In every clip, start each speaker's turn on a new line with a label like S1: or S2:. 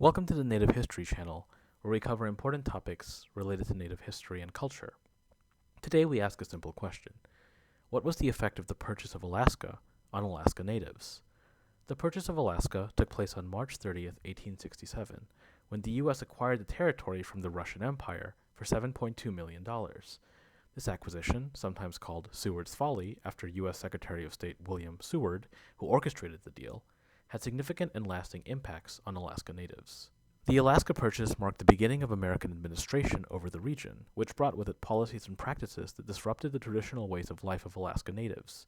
S1: Welcome to the Native History channel, where we cover important topics related to Native history and culture. Today we ask a simple question. What was the effect of the purchase of Alaska on Alaska Natives? The purchase of Alaska took place on March 30th, 1867, when the U.S. acquired the territory from the Russian Empire for $7.2 million. This acquisition, sometimes called Seward's Folly after U.S. Secretary of State William Seward, who orchestrated the deal, had significant and lasting impacts on Alaska Natives. The Alaska Purchase marked the beginning of American administration over the region, which brought with it policies and practices that disrupted the traditional ways of life of Alaska Natives.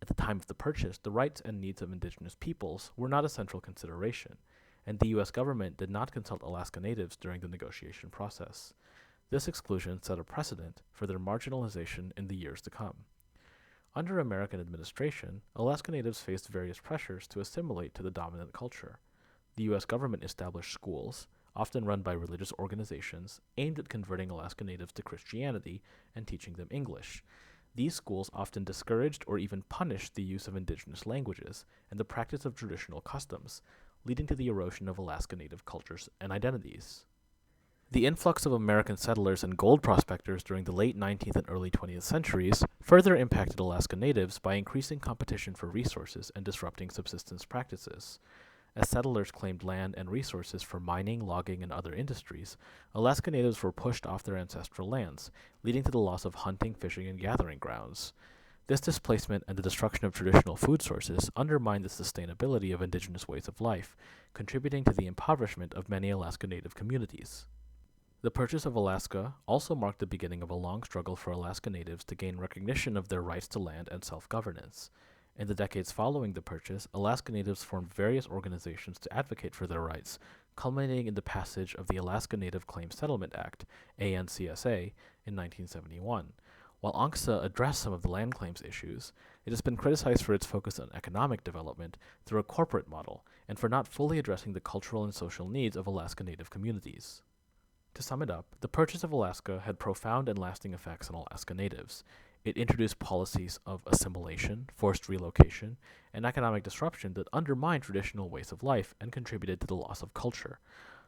S1: At the time of the purchase, the rights and needs of indigenous peoples were not a central consideration, and the U.S. government did not consult Alaska Natives during the negotiation process. This exclusion set a precedent for their marginalization in the years to come. Under American administration, Alaska Natives faced various pressures to assimilate to the dominant culture. The U.S. government established schools, often run by religious organizations, aimed at converting Alaska Natives to Christianity and teaching them English. These schools often discouraged or even punished the use of indigenous languages and the practice of traditional customs, leading to the erosion of Alaska Native cultures and identities. The influx of American settlers and gold prospectors during the late 19th and early 20th centuries further impacted Alaska Natives by increasing competition for resources and disrupting subsistence practices. As settlers claimed land and resources for mining, logging, and other industries, Alaska Natives were pushed off their ancestral lands, leading to the loss of hunting, fishing, and gathering grounds. This displacement and the destruction of traditional food sources undermined the sustainability of indigenous ways of life, contributing to the impoverishment of many Alaska Native communities. The purchase of Alaska also marked the beginning of a long struggle for Alaska Natives to gain recognition of their rights to land and self-governance. In the decades following the purchase, Alaska Natives formed various organizations to advocate for their rights, culminating in the passage of the Alaska Native Claims Settlement Act, ANCSA, in 1971. While ANCSA addressed some of the land claims issues, it has been criticized for its focus on economic development through a corporate model and for not fully addressing the cultural and social needs of Alaska Native communities. To sum it up, the purchase of Alaska had profound and lasting effects on Alaska Natives. It introduced policies of assimilation, forced relocation, and economic disruption that undermined traditional ways of life and contributed to the loss of culture.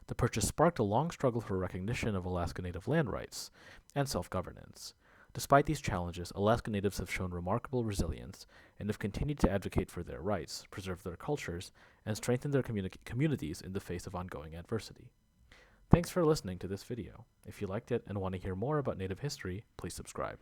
S1: The purchase sparked a long struggle for recognition of Alaska Native land rights and self-governance. Despite these challenges, Alaska Natives have shown remarkable resilience and have continued to advocate for their rights, preserve their cultures, and strengthen their communities in the face of ongoing adversity. Thanks for listening to this video. If you liked it and want to hear more about Native history, please subscribe.